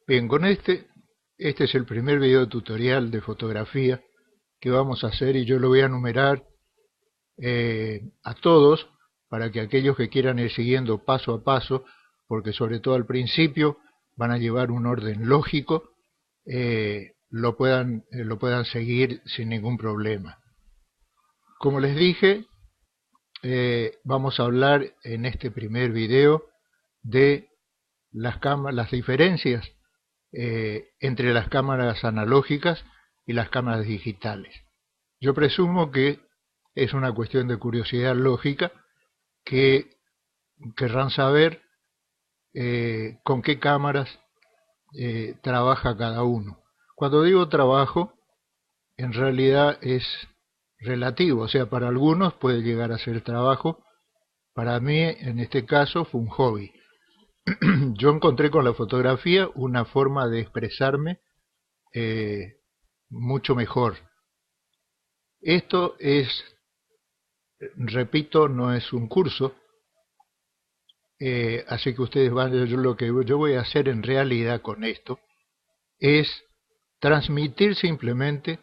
Bien, este es el primer video tutorial de fotografía que vamos a hacer y yo lo voy a enumerar a todos para que aquellos que quieran ir siguiendo paso a paso, porque sobre todo al principio van a llevar un orden lógico, lo puedan seguir sin ningún problema. Como les dije, vamos a hablar en este primer video de las diferencias entre las cámaras analógicas y las cámaras digitales. Yo presumo que es una cuestión de curiosidad lógica que querrán saber con qué cámaras trabaja cada uno. Cuando digo trabajo, en realidad es relativo, o sea, para algunos puede llegar a ser trabajo, para mí en este caso fue un hobby. Yo encontré con la fotografía una forma de expresarme mucho mejor. Esto es, repito, no es un curso, así que ustedes lo que yo voy a hacer en realidad con esto es transmitir simplemente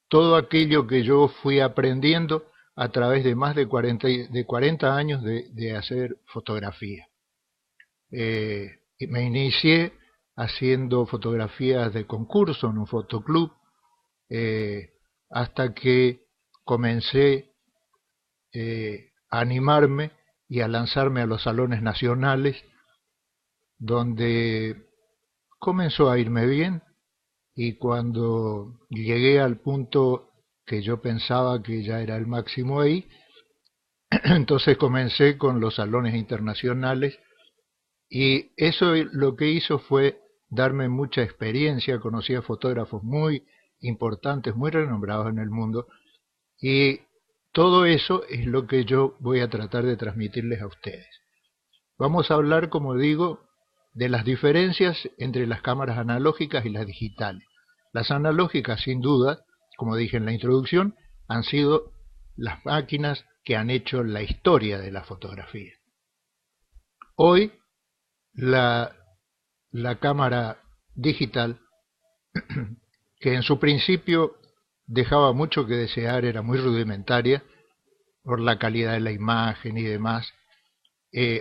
todo aquello que yo fui aprendiendo a través de más de 40 años de hacer fotografía. Me inicié haciendo fotografías de concurso en un fotoclub, hasta que comencé a animarme y a lanzarme a los salones nacionales, donde comenzó a irme bien, y cuando llegué al punto que yo pensaba que ya era el máximo ahí, entonces comencé con los salones internacionales, y eso lo que hizo fue darme mucha experiencia. Conocí a fotógrafos muy importantes, muy renombrados en el mundo, y todo eso es lo que yo voy a tratar de transmitirles a ustedes. Vamos a hablar, como digo, de las diferencias entre las cámaras analógicas y las digitales. Las analógicas, sin duda, como dije en la introducción, han sido las máquinas que han hecho la historia de la fotografía. Hoy, la cámara digital, que en su principio dejaba mucho que desear, era muy rudimentaria por la calidad de la imagen y demás,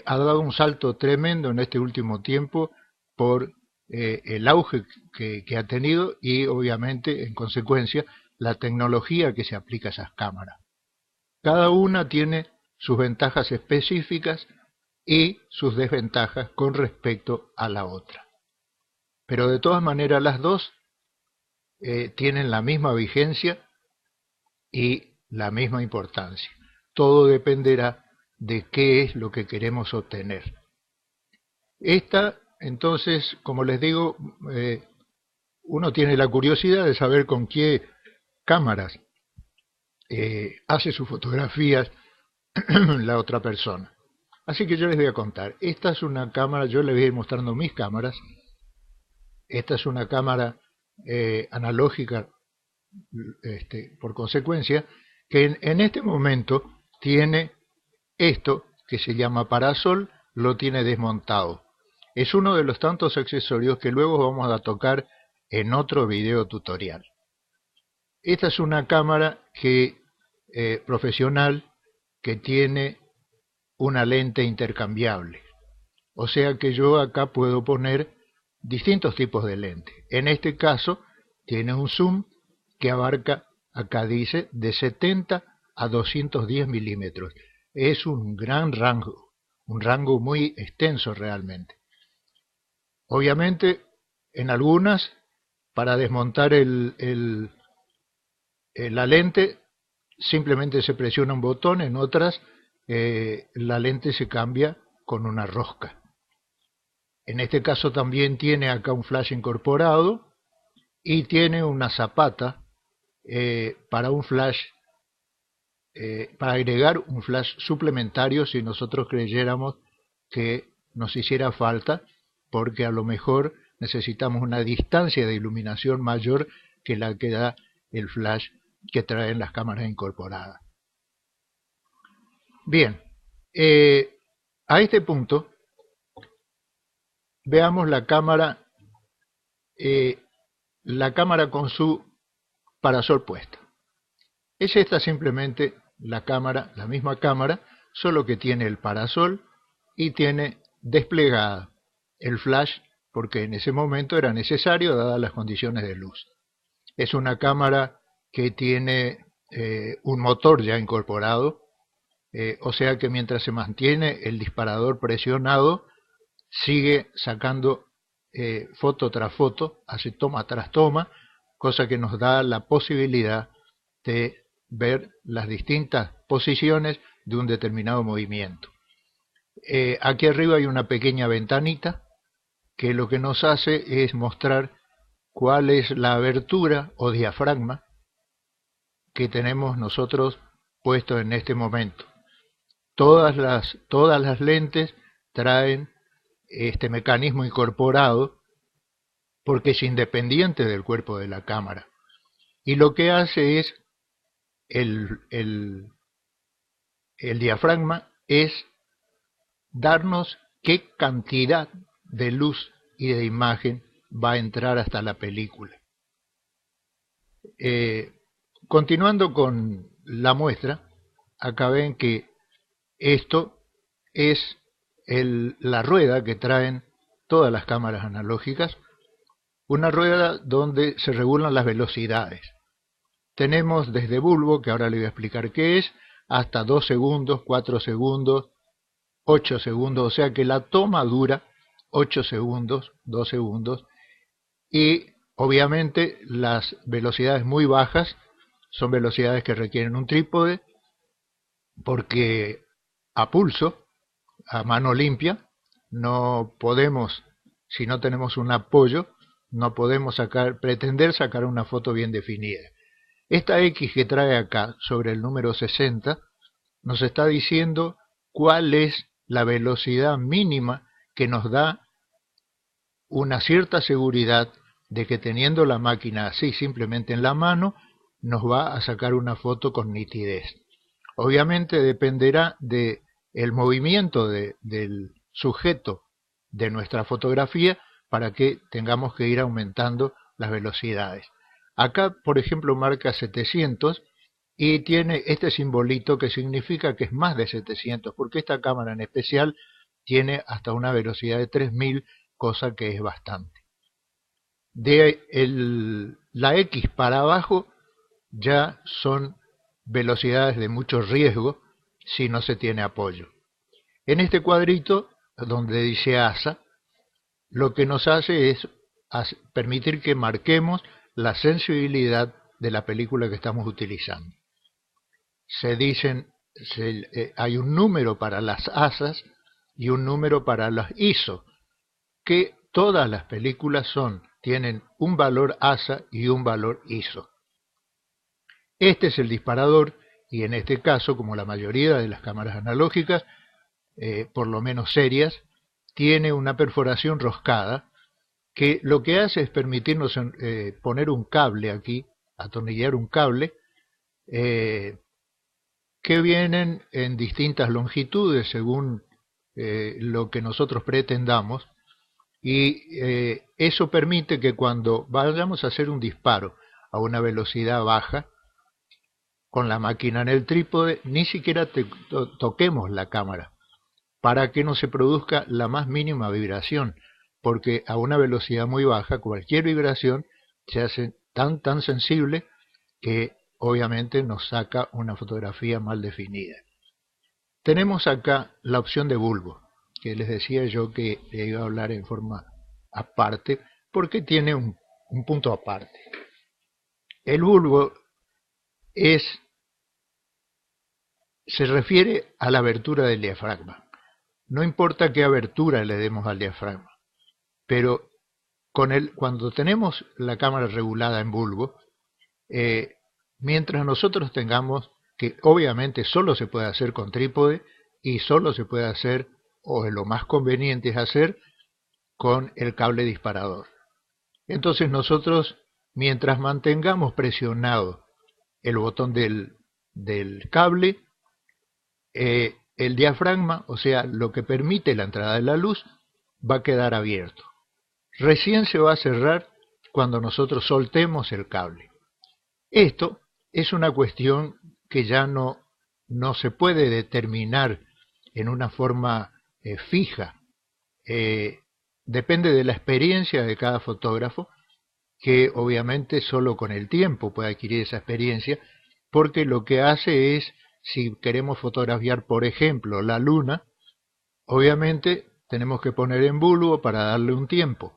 ha dado un salto tremendo en este último tiempo por el auge que ha tenido y obviamente en consecuencia la tecnología que se aplica a esas cámaras. Cada una tiene sus ventajas específicas y sus desventajas con respecto a la otra. Pero de todas maneras las dos tienen la misma vigencia y la misma importancia. Todo dependerá de qué es lo que queremos obtener. Esta, entonces, como les digo, uno tiene la curiosidad de saber con qué cámaras hace sus fotografías la otra persona. Así que yo les voy a contar. Esta es una cámara, yo les voy a ir mostrando mis cámaras. Esta es una cámara analógica, por consecuencia, que en este momento tiene esto que se llama parasol, lo tiene desmontado. Es uno de los tantos accesorios que luego vamos a tocar en otro video tutorial. Esta es una cámara profesional que tiene una lente intercambiable. O sea que yo acá puedo poner distintos tipos de lente. En este caso tiene un zoom que abarca, acá dice, de 70 a 210 milímetros. Es un gran rango, un rango muy extenso realmente. Obviamente, en algunas, para desmontar la lente, simplemente se presiona un botón, en otras la lente se cambia con una rosca. En este caso también tiene acá un flash incorporado y tiene una zapata para un flash, para agregar un flash suplementario si nosotros creyéramos que nos hiciera falta, porque a lo mejor necesitamos una distancia de iluminación mayor que la que da el flash que traen las cámaras incorporadas. Bien, a este punto veamos la cámara la cámara con su parasol puesta. Es esta simplemente la cámara, la misma cámara, solo que tiene el parasol y tiene desplegada el flash, porque en ese momento era necesario dadas las condiciones de luz. Es una cámara que tiene un motor ya incorporado, o sea que mientras se mantiene el disparador presionado, sigue sacando foto tras foto, hace toma tras toma, cosa que nos da la posibilidad de ver las distintas posiciones de un determinado movimiento. Aquí arriba hay una pequeña ventanita que lo que nos hace es mostrar cuál es la abertura o diafragma que tenemos nosotros puesto en este momento. Todas las lentes traen este mecanismo incorporado porque es independiente del cuerpo de la cámara. Y lo que hace es, el diafragma es darnos qué cantidad de luz y de imagen va a entrar hasta la película. Continuando con la muestra, acá ven que esto es la rueda que traen todas las cámaras analógicas, una rueda donde se regulan las velocidades. Tenemos desde bulbo, que ahora le voy a explicar qué es, hasta 2 segundos, 4 segundos, 8 segundos, o sea que la toma dura 8 segundos, 2 segundos, y obviamente las velocidades muy bajas son velocidades que requieren un trípode, porque a pulso, a mano limpia, no podemos, si no tenemos un apoyo, no podemos pretender sacar una foto bien definida. Esta X que trae acá sobre el número 60 nos está diciendo cuál es la velocidad mínima que nos da una cierta seguridad de que teniendo la máquina así simplemente en la mano nos va a sacar una foto con nitidez. Obviamente dependerá del movimiento del sujeto de nuestra fotografía para que tengamos que ir aumentando las velocidades. Acá, por ejemplo, marca 700 y tiene este simbolito que significa que es más de 700, porque esta cámara en especial tiene hasta una velocidad de 3000, cosa que es bastante. La X para abajo ya son velocidades de mucho riesgo si no se tiene apoyo. En este cuadrito, donde dice ASA, lo que nos hace es permitir que marquemos la sensibilidad de la película que estamos utilizando. Hay un número para las ASAs y un número para las ISO, que todas las películas tienen un valor ASA y un valor ISO. Este es el disparador y en este caso, como la mayoría de las cámaras analógicas, por lo menos serias, tiene una perforación roscada que lo que hace es permitirnos poner un cable aquí, atornillar un cable, que vienen en distintas longitudes según lo que nosotros pretendamos, y eso permite que cuando vayamos a hacer un disparo a una velocidad baja, con la máquina en el trípode, ni siquiera toquemos la cámara, para que no se produzca la más mínima vibración, porque a una velocidad muy baja cualquier vibración se hace tan sensible que obviamente nos saca una fotografía mal definida. Tenemos acá la opción de bulbo, que les decía yo que le iba a hablar en forma aparte, porque tiene un punto aparte. El bulbo se refiere a la abertura del diafragma. No importa qué abertura le demos al diafragma, pero cuando tenemos la cámara regulada en bulbo, mientras nosotros tengamos, que obviamente solo se puede hacer con trípode y solo se puede hacer, o lo más conveniente es hacer, con el cable disparador. Entonces nosotros, mientras mantengamos presionado el botón del cable, el diafragma, o sea, lo que permite la entrada de la luz, va a quedar abierto. Recién se va a cerrar cuando nosotros soltemos el cable. Esto es una cuestión que ya no se puede determinar en una forma fija. Depende de la experiencia de cada fotógrafo, que obviamente solo con el tiempo puede adquirir esa experiencia, porque lo que hace es, si queremos fotografiar, por ejemplo, la luna, obviamente tenemos que poner en bulbo para darle un tiempo,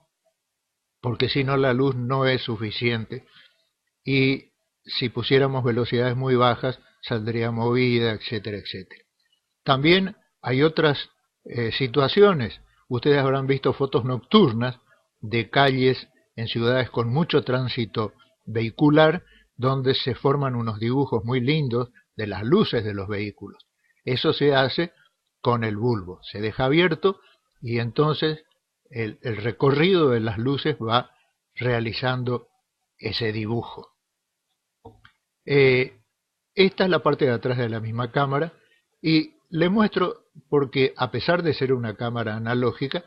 porque si no la luz no es suficiente, y si pusiéramos velocidades muy bajas saldría movida, etcétera, etcétera. También hay otras situaciones. Ustedes habrán visto fotos nocturnas de calles en ciudades con mucho tránsito vehicular, donde se forman unos dibujos muy lindos de las luces de los vehículos. Eso se hace con el bulbo, se deja abierto y entonces el recorrido de las luces va realizando ese dibujo. Esta es la parte de atrás de la misma cámara y le muestro porque, a pesar de ser una cámara analógica,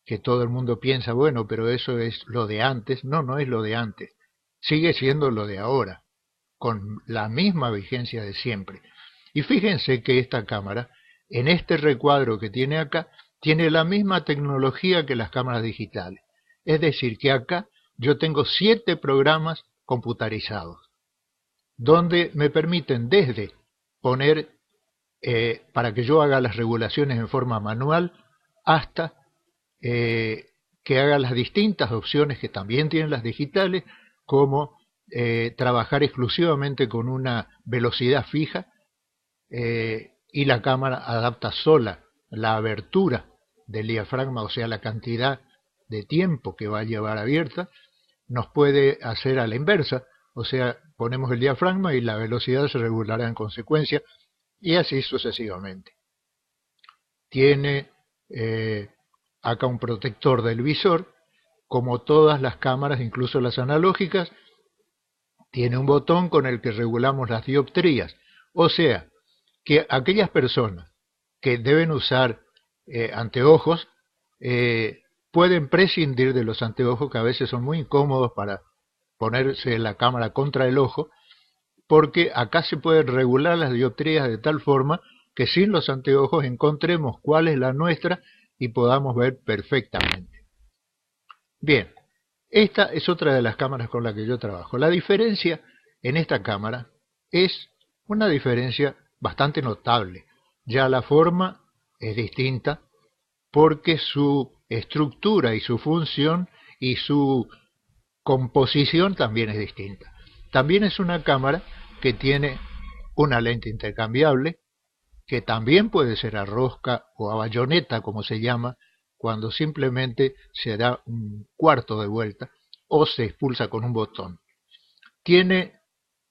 que todo el mundo piensa, bueno, pero eso es lo de antes. No, no es lo de antes. Sigue siendo lo de ahora, con la misma vigencia de siempre. Y fíjense que esta cámara, en este recuadro que tiene acá, tiene la misma tecnología que las cámaras digitales. Es decir, que acá yo tengo 7 programas computarizados, donde me permiten desde poner, para que yo haga las regulaciones en forma manual, hasta que haga las distintas opciones que también tienen las digitales, como trabajar exclusivamente con una velocidad fija, y la cámara adapta sola la abertura del diafragma, o sea, la cantidad de tiempo que va a llevar abierta. Nos puede hacer a la inversa, o sea, ponemos el diafragma y la velocidad se regulará en consecuencia, y así sucesivamente. Tiene acá un protector del visor, como todas las cámaras, incluso las analógicas. Tiene un botón con el que regulamos las dioptrías, o sea, que aquellas personas que deben usar anteojos pueden prescindir de los anteojos, que a veces son muy incómodos para ponerse la cámara contra el ojo, porque acá se pueden regular las dioptrías de tal forma que sin los anteojos encontremos cuál es la nuestra y podamos ver perfectamente. Bien, esta es otra de las cámaras con las que yo trabajo. La diferencia en esta cámara es una diferencia bastante notable. Ya la forma es distinta, porque su estructura y su función y su composición también es distinta. También es una cámara que tiene una lente intercambiable, que también puede ser a rosca o a bayoneta, como se llama, cuando simplemente se da un cuarto de vuelta o se expulsa con un botón. Tiene,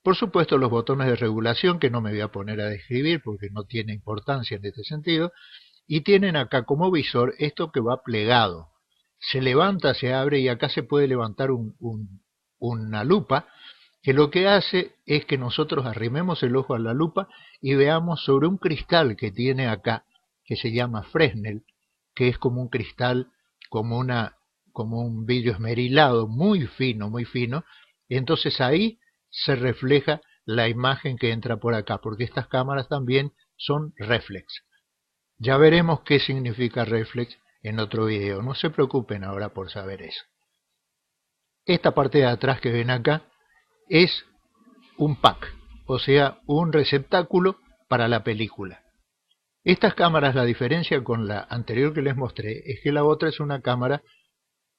por supuesto, los botones de regulación, que no me voy a poner a describir porque no tiene importancia en este sentido, y tienen acá como visor esto que va plegado. Se levanta, se abre y acá se puede levantar una lupa, que lo que hace es que nosotros arrimemos el ojo a la lupa y veamos sobre un cristal que tiene acá, que se llama Fresnel, que es como un cristal, como un vidrio esmerilado, muy fino, y entonces ahí se refleja la imagen que entra por acá, porque estas cámaras también son reflex. Ya veremos qué significa reflex en otro video, no se preocupen ahora por saber eso. Esta parte de atrás que ven acá es un pack, o sea, un receptáculo para la película. Estas cámaras, la diferencia con la anterior que les mostré, es que la otra es una cámara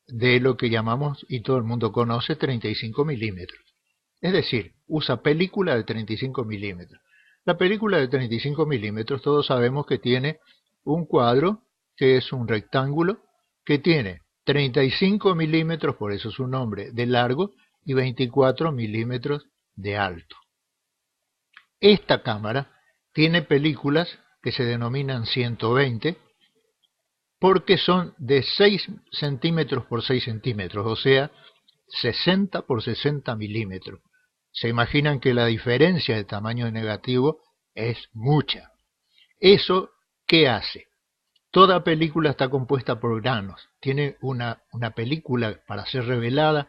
de lo que llamamos, y todo el mundo conoce, 35 milímetros. Es decir, usa película de 35 milímetros. La película de 35 milímetros todos sabemos que tiene un cuadro, que es un rectángulo, que tiene 35 milímetros, por eso su nombre, de largo, y 24 milímetros de alto. Esta cámara tiene películas que se denominan 120, porque son de 6 centímetros por 6 centímetros, o sea, 60 por 60 milímetros. Se imaginan que la diferencia de tamaño de negativo es mucha. ¿Eso qué hace? Toda película está compuesta por granos. Tiene una película para ser revelada,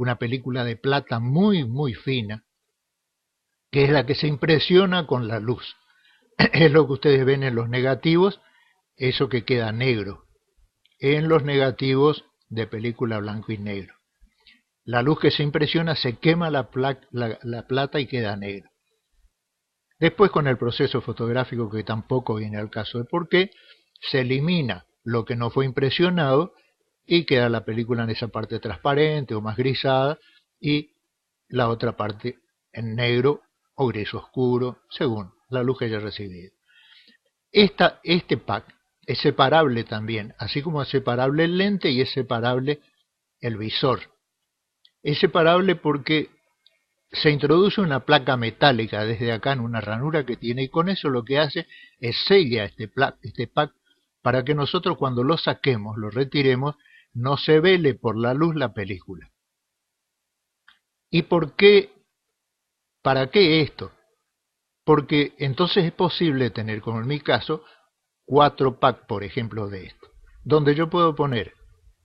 una película de plata muy, muy fina, que es la que se impresiona con la luz. Es lo que ustedes ven en los negativos, eso que queda negro, en los negativos de película blanco y negro. La luz que se impresiona se quema la plata y queda negra. Después, con el proceso fotográfico, que tampoco viene al caso de por qué, se elimina lo que no fue impresionado y queda la película en esa parte transparente o más grisada y la otra parte en negro o gris oscuro, según la luz que haya recibido. Este pack es separable también, así como es separable el lente y es separable el visor. Es separable porque se introduce una placa metálica desde acá en una ranura que tiene, y con eso lo que hace es sella este pack para que nosotros, cuando lo saquemos, lo retiremos, no se vele por la luz la película. ¿Y por qué? ¿Para qué esto? Porque entonces es posible tener, como en mi caso, 4 packs, por ejemplo, de esto, donde yo puedo poner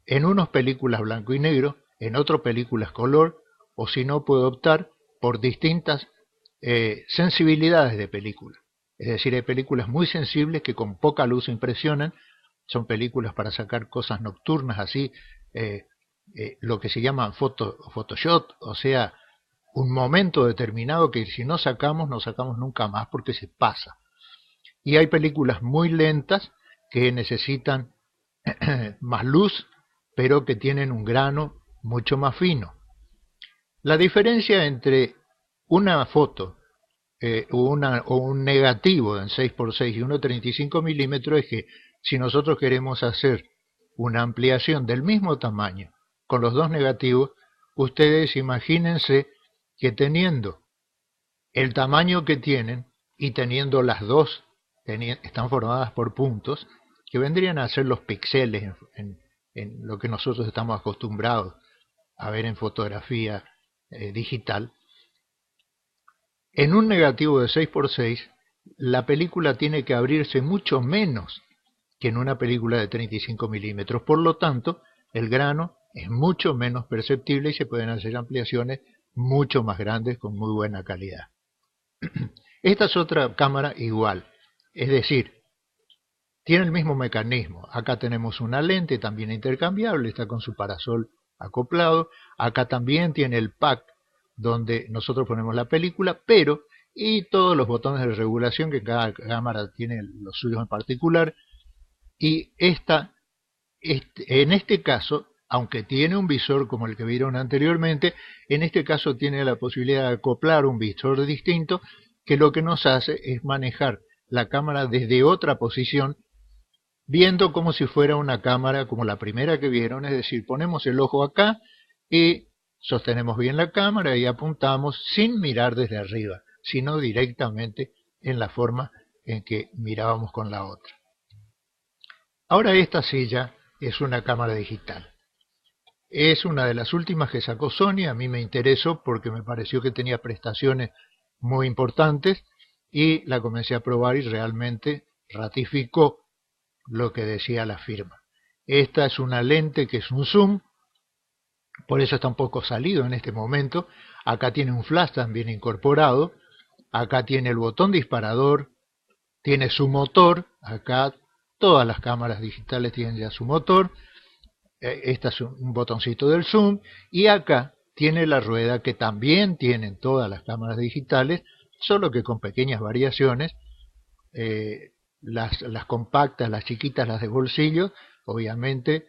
en unas películas blanco y negro, en otras películas color, o si no, puedo optar por distintas sensibilidades de película. Es decir, hay películas muy sensibles que con poca luz impresionan, son películas para sacar cosas nocturnas, así, lo que se llama Photoshop, o sea, un momento determinado que si no sacamos nunca más porque se pasa. Y hay películas muy lentas que necesitan más luz, pero que tienen un grano mucho más fino. La diferencia entre una foto o un negativo en 6x6 y uno 35 milímetros es que si nosotros queremos hacer una ampliación del mismo tamaño con los dos negativos, ustedes imagínense que teniendo el tamaño que tienen y teniendo las dos, están formadas por puntos que vendrían a ser los píxeles en lo que nosotros estamos acostumbrados a ver en fotografía digital. En un negativo de 6x6, la película tiene que abrirse mucho menos que en una película de 35 milímetros. Por lo tanto, el grano es mucho menos perceptible y se pueden hacer ampliaciones mucho más grandes con muy buena calidad. Esta es otra cámara igual, es decir, tiene el mismo mecanismo. Acá tenemos una lente también intercambiable, está con su parasol acoplado. Acá también tiene el pack donde nosotros ponemos la película, pero y todos los botones de regulación que cada cámara tiene los suyos en particular. Y en este caso, aunque tiene un visor como el que vieron anteriormente, en este caso tiene la posibilidad de acoplar un visor distinto que lo que nos hace es manejar la cámara desde otra posición, viendo como si fuera una cámara como la primera que vieron, es decir, ponemos el ojo acá y sostenemos bien la cámara y apuntamos sin mirar desde arriba, sino directamente en la forma en que mirábamos con la otra. Ahora esta silla es una cámara digital. Es una de las últimas que sacó Sony, a mí me interesó porque me pareció que tenía prestaciones muy importantes y la comencé a probar y realmente ratificó lo que decía la firma. Esta es una lente que es un zoom, por eso está un poco salido en este momento. Acá tiene un flash también incorporado, acá tiene el botón disparador, tiene su motor, acá todas las cámaras digitales tienen ya su motor, este es un botoncito del zoom, y acá tiene la rueda que también tienen todas las cámaras digitales, solo que con pequeñas variaciones. Las compactas, las chiquitas, las de bolsillo, obviamente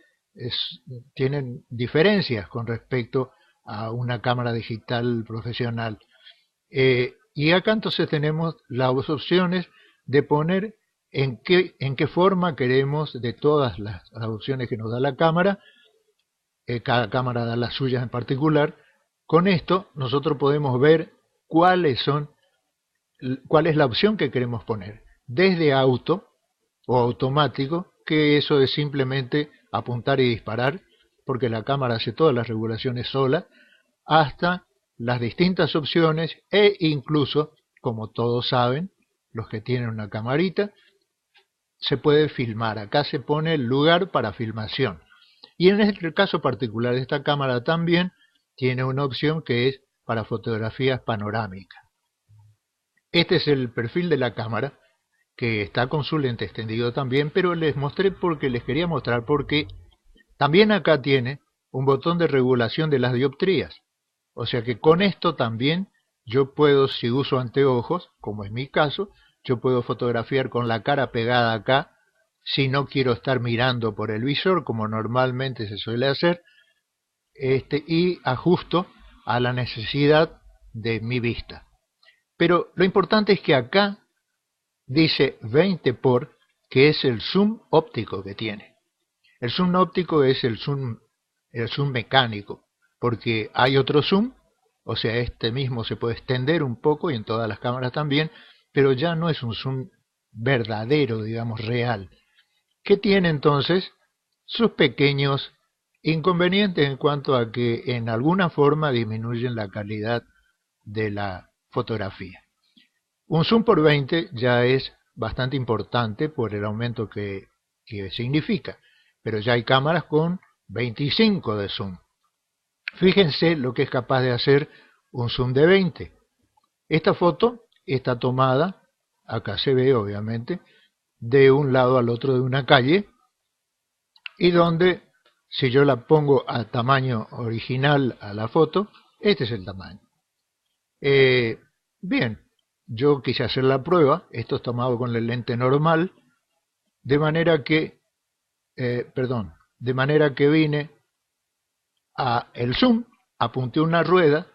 tienen diferencias con respecto a una cámara digital profesional. Y acá entonces tenemos las opciones de poner en qué forma queremos de todas las opciones que nos da la cámara. Cada cámara da las suyas en particular. Con esto nosotros podemos ver cuál es la opción que queremos poner. Desde auto o automático, que eso es simplemente apuntar y disparar, porque la cámara hace todas las regulaciones sola, hasta las distintas opciones e incluso, como todos saben, los que tienen una camarita, se puede filmar. Acá se pone el lugar para filmación. Y en este caso particular de esta cámara también tiene una opción que es para fotografías panorámicas. Este es el perfil de la cámara, que está con su lente extendido también, pero les mostré porque les quería mostrar porque también acá tiene un botón de regulación de las dioptrías. O sea que con esto también yo puedo, si uso anteojos, como es mi caso, yo puedo fotografiar con la cara pegada acá, si no quiero estar mirando por el visor, como normalmente se suele hacer, y ajusto a la necesidad de mi vista. Pero lo importante es que acá dice 20 por, que es el zoom óptico que tiene. El zoom óptico es el zoom mecánico, porque hay otro zoom, o sea, este mismo se puede extender un poco y en todas las cámaras también, pero ya no es un zoom verdadero, digamos, real, que tiene entonces sus pequeños inconvenientes en cuanto a que en alguna forma disminuyen la calidad de la fotografía. Un zoom por 20 ya es bastante importante por el aumento que significa, pero ya hay cámaras con 25 de zoom. Fíjense lo que es capaz de hacer un zoom de 20. Esta foto está tomada, acá se ve obviamente, de un lado al otro de una calle, y donde, si yo la pongo a tamaño original a la foto, este es el tamaño. Bien, yo quise hacer la prueba, esto es tomado con el lente normal, de manera que, de manera que vine a el zoom, apunté una rueda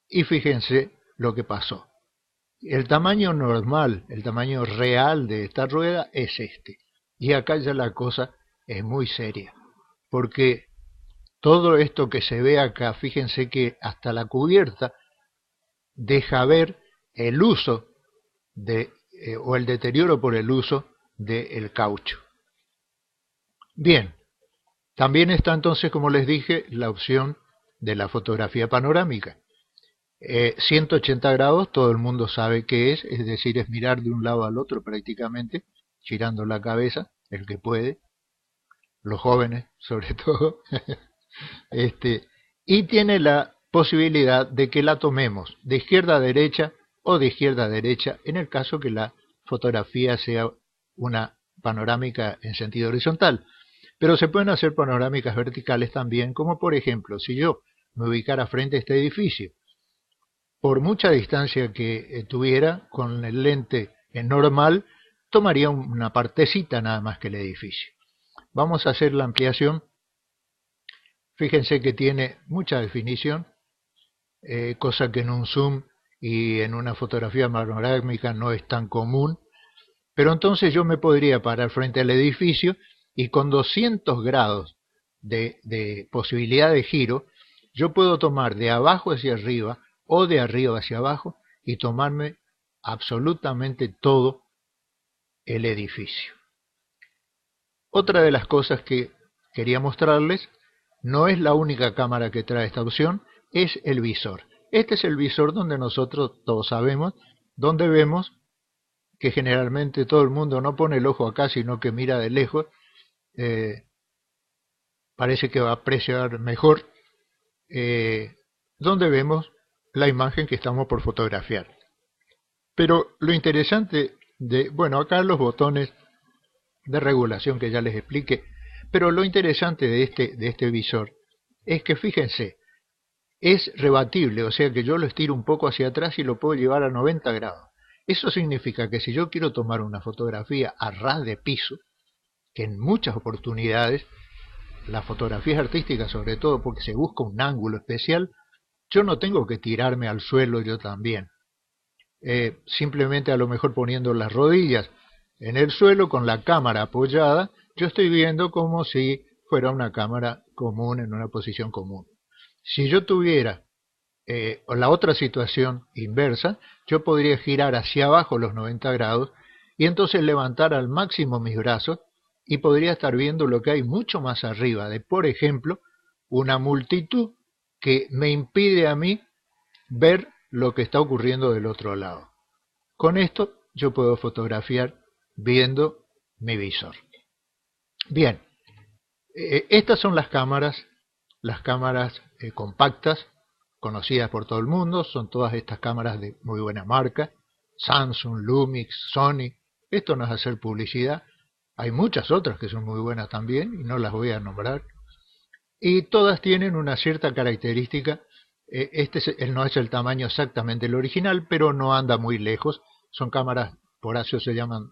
y fíjense lo que pasó. El tamaño normal, el tamaño real de esta rueda es este. Y acá ya la cosa es muy seria, porque todo esto que se ve acá, fíjense que hasta la cubierta deja ver el uso o el deterioro por el uso del caucho. Bien, también está entonces, como les dije, la opción de la fotografía panorámica. 180 grados, todo el mundo sabe qué es decir, es mirar de un lado al otro prácticamente, girando la cabeza, el que puede, los jóvenes sobre todo, y tiene la posibilidad de que la tomemos de izquierda a derecha o de izquierda a derecha, en el caso que la fotografía sea una panorámica en sentido horizontal. Pero se pueden hacer panorámicas verticales también, como por ejemplo, si yo me ubicara frente a este edificio, por mucha distancia que tuviera, con el lente en normal, tomaría una partecita nada más que el edificio. Vamos a hacer la ampliación. Fíjense que tiene mucha definición, cosa que en un zoom y en una fotografía panorámica no es tan común. Pero entonces yo me podría parar frente al edificio y con 200 grados de posibilidad de giro, yo puedo tomar de abajo hacia arriba o de arriba hacia abajo y tomarme absolutamente todo el edificio. Otra de las cosas que quería mostrarles, no es la única cámara que trae esta opción, es el visor. Este es el visor donde nosotros todos sabemos, donde vemos que generalmente todo el mundo no pone el ojo acá, sino que mira de lejos, parece que va a apreciar mejor, donde vemos la imagen que estamos por fotografiar. Pero lo interesante bueno, acá los botones de regulación que ya les expliqué, pero lo interesante de este visor es que fíjense, es rebatible, o sea que yo lo estiro un poco hacia atrás y lo puedo llevar a 90 grados. Eso significa que si yo quiero tomar una fotografía a ras de piso, que en muchas oportunidades, las fotografías artísticas sobre todo porque se busca un ángulo especial, yo no tengo que tirarme al suelo yo también. Simplemente a lo mejor poniendo las rodillas en el suelo con la cámara apoyada, yo estoy viendo como si fuera una cámara común en una posición común. Si yo tuviera la otra situación inversa, yo podría girar hacia abajo los 90 grados y entonces levantar al máximo mis brazos y podría estar viendo lo que hay mucho más arriba de, por ejemplo, una multitud que me impide a mí ver lo que está ocurriendo del otro lado. Con esto yo puedo fotografiar viendo mi visor. Bien, estas son las cámaras compactas conocidas por todo el mundo, son todas estas cámaras de muy buena marca, Samsung, Lumix, Sony. Esto no es hacer publicidad, hay muchas otras que son muy buenas también y no las voy a nombrar. Y todas tienen una cierta característica. No es el tamaño exactamente el original, pero no anda muy lejos. Son cámaras, por eso se llaman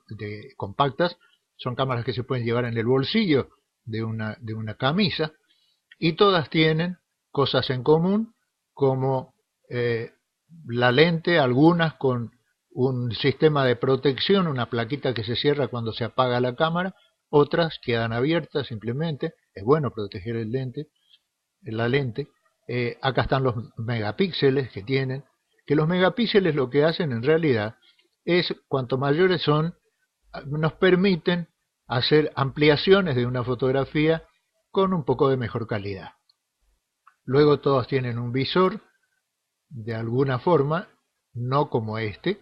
compactas, son cámaras que se pueden llevar en el bolsillo de una camisa, y todas tienen cosas en común, como la lente, algunas con un sistema de protección, una plaquita que se cierra cuando se apaga la cámara, otras quedan abiertas simplemente. Es bueno proteger la lente. Acá están los megapíxeles que tienen, que los megapíxeles lo que hacen en realidad es, cuanto mayores son, nos permiten hacer ampliaciones de una fotografía con un poco de mejor calidad. Luego todos tienen un visor, de alguna forma, no como este,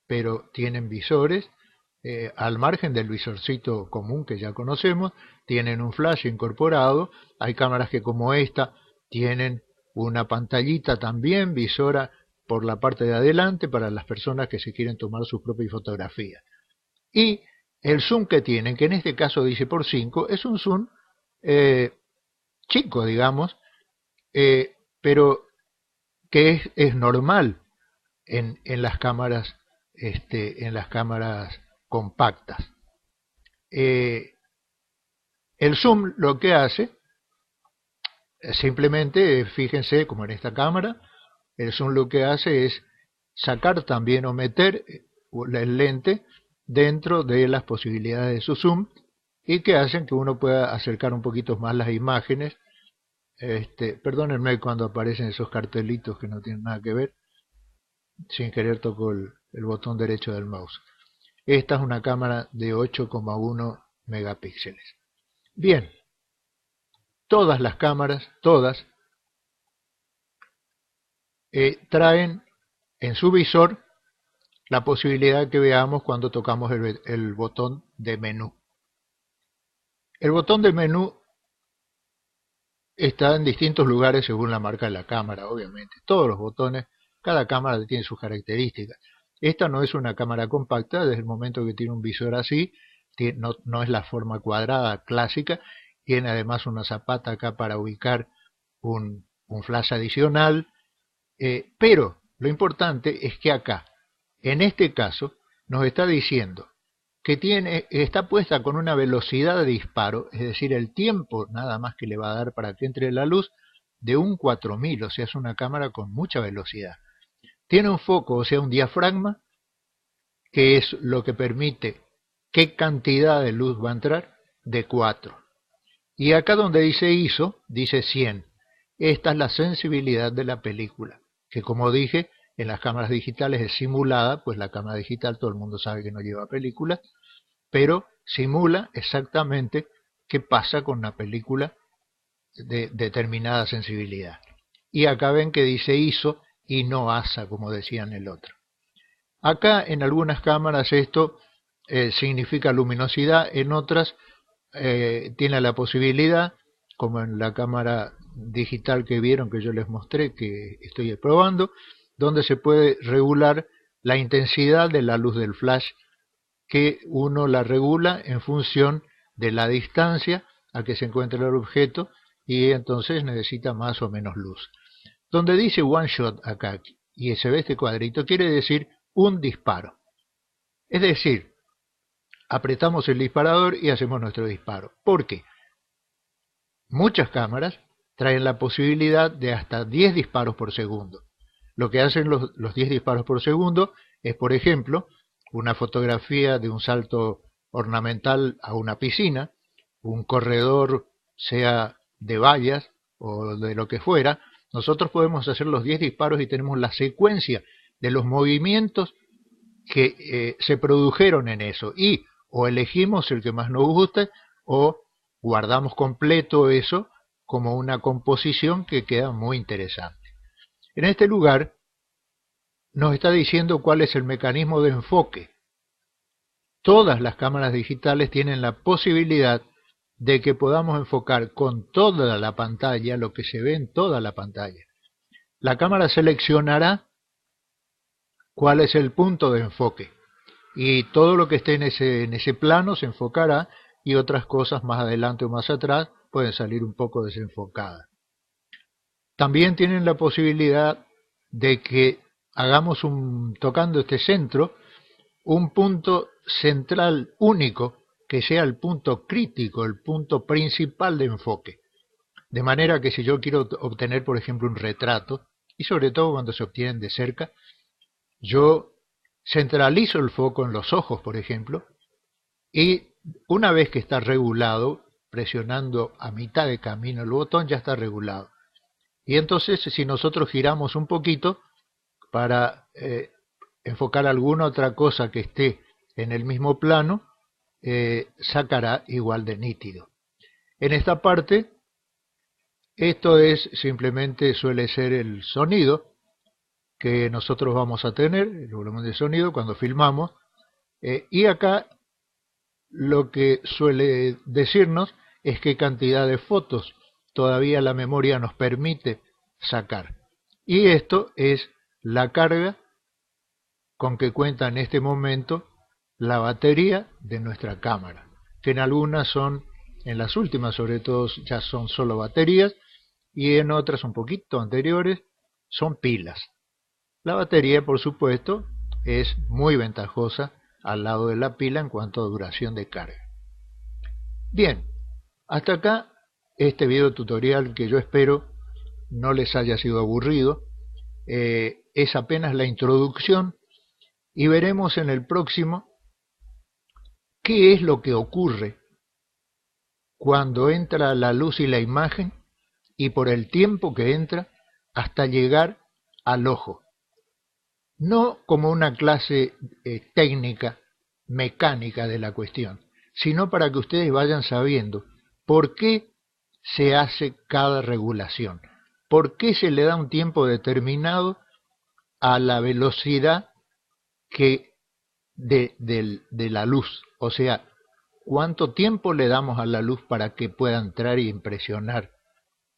pero tienen visores, al margen del visorcito común que ya conocemos, tienen un flash incorporado. Hay cámaras que, como esta, tienen una pantallita también visora por la parte de adelante para las personas que se quieren tomar su propia fotografía. Y el zoom que tienen, que en este caso dice por 5, es un zoom chico, digamos, pero que es normal en las cámaras compactas. El zoom lo que hace, simplemente, fíjense como en esta cámara, el zoom lo que hace es sacar también o meter el lente dentro de las posibilidades de su zoom, y que hacen que uno pueda acercar un poquito más las imágenes. Perdónenme cuando aparecen esos cartelitos que no tienen nada que ver, sin querer toco el botón derecho del mouse. Esta es una cámara de 8,1 megapíxeles. Bien, todas las cámaras, todas, traen en su visor la posibilidad que veamos cuando tocamos el botón de menú. El botón de menú está en distintos lugares según la marca de la cámara, obviamente. Todos los botones, cada cámara tiene sus características. Esta no es una cámara compacta, desde el momento que tiene un visor así, no es la forma cuadrada clásica, tiene además una zapata acá para ubicar un flash adicional, pero lo importante es que acá, en este caso, nos está diciendo que está puesta con una velocidad de disparo, es decir, el tiempo nada más que le va a dar para que entre la luz, de un 4000, o sea, es una cámara con mucha velocidad. Tiene un foco, o sea, un diafragma, que es lo que permite qué cantidad de luz va a entrar, de 4. Y acá donde dice ISO, dice 100. Esta es la sensibilidad de la película, que como dije, en las cámaras digitales es simulada, pues la cámara digital todo el mundo sabe que no lleva películas, pero simula exactamente qué pasa con una película de determinada sensibilidad. Y acá ven que dice ISO y no ASA, como decía en el otro. Acá en algunas cámaras esto significa luminosidad, en otras tiene la posibilidad, como en la cámara digital que vieron que yo les mostré, que estoy probando, donde se puede regular la intensidad de la luz del flash, que uno la regula en función de la distancia a que se encuentra el objeto, y entonces necesita más o menos luz. Donde dice one shot acá y se ve este cuadrito, quiere decir un disparo. Es decir, apretamos el disparador y hacemos nuestro disparo. ¿Por qué? Muchas cámaras traen la posibilidad de hasta 10 disparos por segundo. Lo que hacen los 10 disparos por segundo es, por ejemplo, una fotografía de un salto ornamental a una piscina, un corredor, sea de vallas o de lo que fuera. Nosotros podemos hacer los 10 disparos y tenemos la secuencia de los movimientos que se produjeron en eso, y o elegimos el que más nos guste o guardamos completo eso como una composición que queda muy interesante. En este lugar nos está diciendo cuál es el mecanismo de enfoque. Todas las cámaras digitales tienen la posibilidad de que podamos enfocar con toda la pantalla lo que se ve en toda la pantalla. la cámara seleccionará cuál es el punto de enfoque y todo lo que esté en ese plano se enfocará y otras cosas más adelante o más atrás pueden salir un poco desenfocadas. También tienen la posibilidad de que hagamos tocando este centro, un punto central único que sea el punto crítico, el punto principal de enfoque. De manera que si yo quiero obtener, por ejemplo, un retrato, y sobre todo cuando se obtienen de cerca, yo centralizo el foco en los ojos, por ejemplo, y una vez que está regulado, presionando a mitad de camino el botón, ya está regulado. Y entonces, si nosotros giramos un poquito para enfocar alguna otra cosa que esté en el mismo plano, sacará igual de nítido. En esta parte, esto es simplemente suele ser el sonido que nosotros vamos a tener, el volumen de sonido cuando filmamos, y acá lo que suele decirnos es qué cantidad de fotos todavía la memoria nos permite sacar. Y esto es la carga con que cuenta en este momento la batería de nuestra cámara, que en algunas son, en las últimas sobre todo, ya son solo baterías, y en otras un poquito anteriores son pilas. La batería, por supuesto, es muy ventajosa al lado de la pila en cuanto a duración de carga. Bien, hasta acá este video tutorial que yo espero no les haya sido aburrido. Es apenas la introducción y veremos en el próximo qué es lo que ocurre cuando entra la luz y la imagen y por el tiempo que entra hasta llegar al ojo. No como una clase técnica, mecánica de la cuestión, sino para que ustedes vayan sabiendo por qué se hace cada regulación, por qué se le da un tiempo determinado a la velocidad que de la luz, o sea, cuánto tiempo le damos a la luz para que pueda entrar y impresionar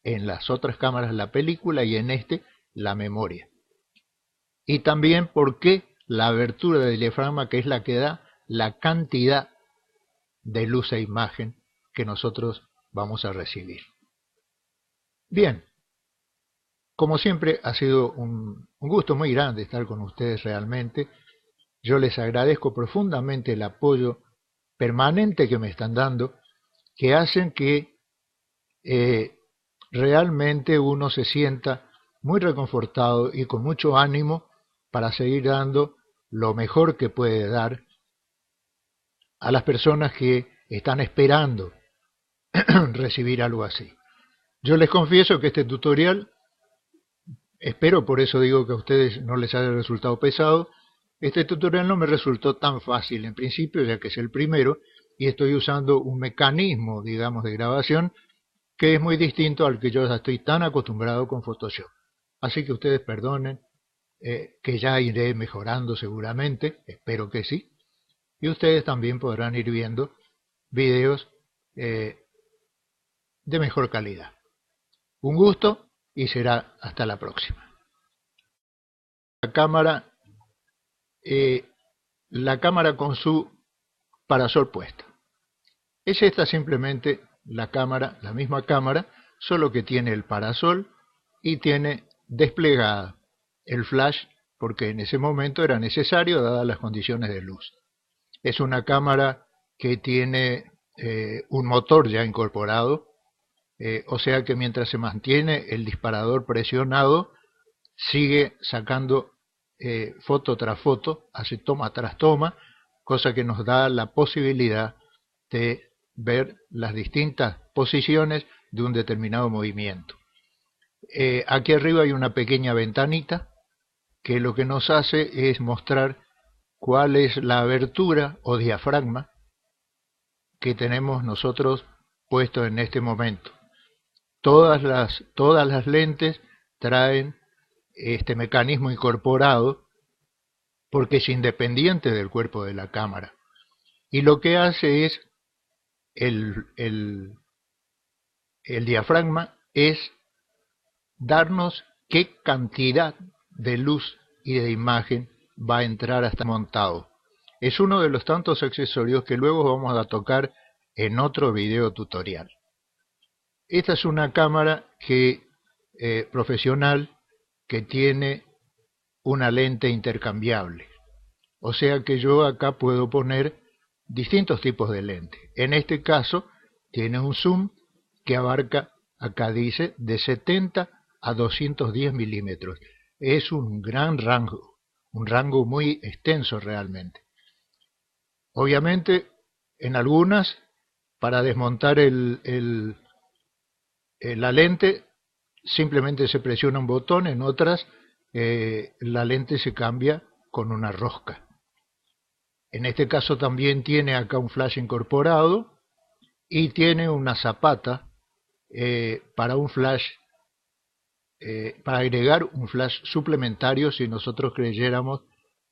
en las otras cámaras la película y en este la memoria. Y también por qué la abertura del diafragma, que es la que da la cantidad de luz e imagen que nosotros vamos a recibir. Bien, como siempre ha sido un gusto muy grande estar con ustedes realmente. Yo les agradezco profundamente el apoyo permanente que me están dando, que hacen que realmente uno se sienta muy reconfortado y con mucho ánimo para seguir dando lo mejor que puede dar a las personas que están esperando recibir algo así. Yo les confieso que este tutorial, espero, por eso digo que a ustedes no les haya resultado pesado, este tutorial no me resultó tan fácil en principio, ya que es el primero, y estoy usando un mecanismo, digamos, de grabación que es muy distinto al que yo ya estoy tan acostumbrado con Photoshop. Así que ustedes perdonen, que ya iré mejorando seguramente, espero que sí, y ustedes también podrán ir viendo videos de mejor calidad. Un gusto y será hasta la próxima. La eh, la cámara con su parasol puesta. Es esta simplemente la cámara, la misma cámara, solo que tiene el parasol y tiene desplegada el flash porque en ese momento era necesario dadas las condiciones de luz. Es una cámara que tiene un motor ya incorporado, o sea que mientras se mantiene el disparador presionado, sigue sacando foto tras foto, hace toma tras toma, cosa que nos da la posibilidad de ver las distintas posiciones de un determinado movimiento. Aquí arriba hay una pequeña ventanita que lo que nos hace es mostrar cuál es la abertura o diafragma que tenemos nosotros puesto en este momento. Todas las lentes traen este mecanismo incorporado porque es independiente del cuerpo de la cámara. Y lo que hace es el diafragma es darnos qué cantidad de luz y de imagen va a entrar hasta montado. Es uno de los tantos accesorios que luego vamos a tocar en otro video tutorial. Esta es una cámara profesional que tiene una lente intercambiable. O sea que yo acá puedo poner distintos tipos de lente. En este caso tiene un zoom que abarca, acá dice, de 70 a 210 milímetros. Es un gran rango, un rango muy extenso realmente. Obviamente, en algunas, para desmontar la lente, simplemente se presiona un botón, en otras la lente se cambia con una rosca. En este caso también tiene acá un flash incorporado y tiene una zapata para un flash, para agregar un flash suplementario si nosotros creyéramos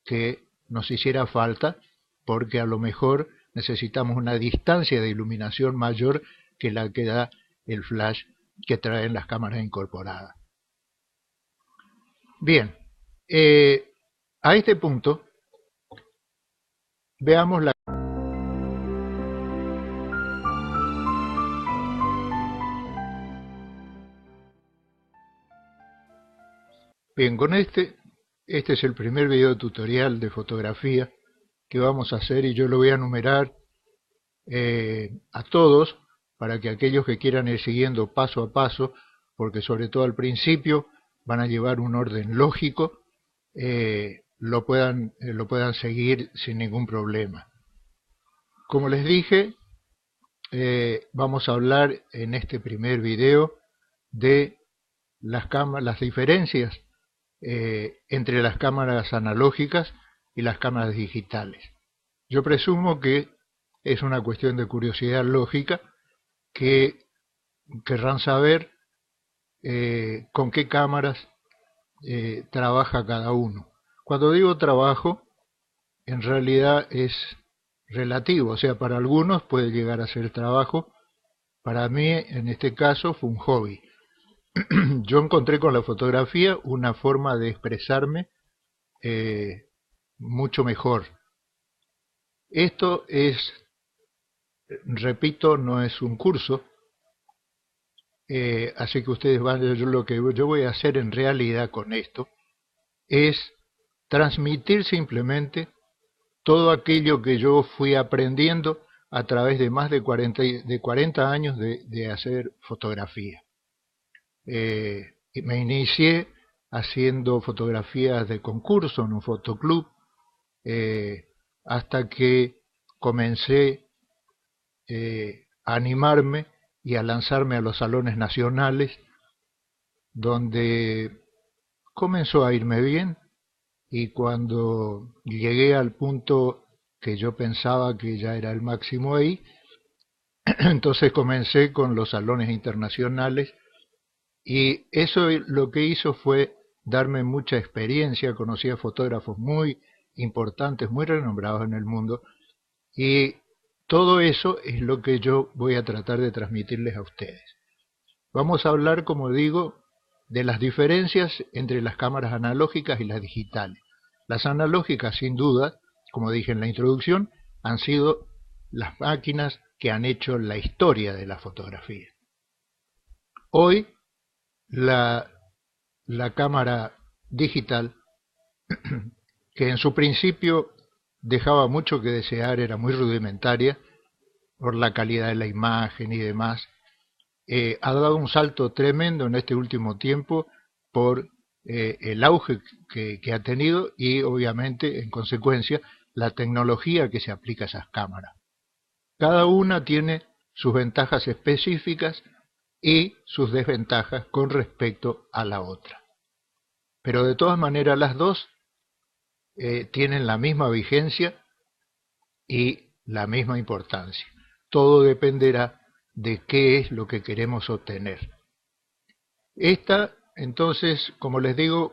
que nos hiciera falta, porque a lo mejor necesitamos una distancia de iluminación mayor que la que da el flash que traen las cámaras incorporadas. Bien, a este punto veamos la... Bien, con este es el primer video tutorial de fotografía que vamos a hacer y yo lo voy a numerar a todos para que aquellos que quieran ir siguiendo paso a paso, porque sobre todo al principio van a llevar un orden lógico, lo puedan seguir sin ningún problema. Como les dije, vamos a hablar en este primer video de las diferencias entre las cámaras analógicas y las cámaras digitales. Yo presumo que es una cuestión de curiosidad lógica, que querrán saber con qué cámaras trabaja cada uno. Cuando digo trabajo, en realidad es relativo, o sea, para algunos puede llegar a ser trabajo. Para mí, en este caso, fue un hobby. Yo encontré con la fotografía una forma de expresarme mucho mejor. Esto es, repito, no es un curso, así que ustedes van, lo que yo voy a hacer en realidad con esto es transmitir simplemente todo aquello que yo fui aprendiendo a través de más de 40 años de hacer fotografía. Me inicié haciendo fotografías de concurso en un fotoclub, hasta que comencé a animarme y a lanzarme a los salones nacionales, donde comenzó a irme bien, y cuando llegué al punto que yo pensaba que ya era el máximo ahí, entonces comencé con los salones internacionales, y eso lo que hizo fue darme mucha experiencia. Conocí a fotógrafos muy importantes, muy renombrados en el mundo, y todo eso es lo que yo voy a tratar de transmitirles a ustedes. Vamos a hablar, como digo, de las diferencias entre las cámaras analógicas y las digitales. Las analógicas, sin duda, como dije en la introducción, han sido las máquinas que han hecho la historia de la fotografía. Hoy, la cámara digital, que en su principio dejaba mucho que desear, era muy rudimentaria por la calidad de la imagen y demás, ha dado un salto tremendo en este último tiempo por el auge que ha tenido y obviamente en consecuencia la tecnología que se aplica a esas cámaras. Cada una tiene sus ventajas específicas y sus desventajas con respecto a la otra. Pero de todas maneras las dos tienen la misma vigencia y la misma importancia. Todo dependerá de qué es lo que queremos obtener. Esta, entonces, como les digo,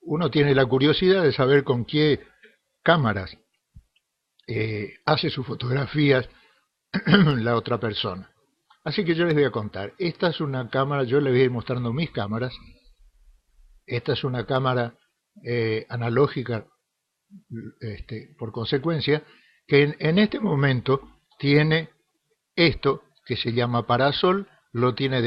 uno tiene la curiosidad de saber con qué cámaras hace sus fotografías la otra persona. Así que yo les voy a contar. Esta es una cámara, yo les voy a ir mostrando mis cámaras. esta es una cámara analógica, por consecuencia, que en este momento tiene esto que se llama parasol, lo tiene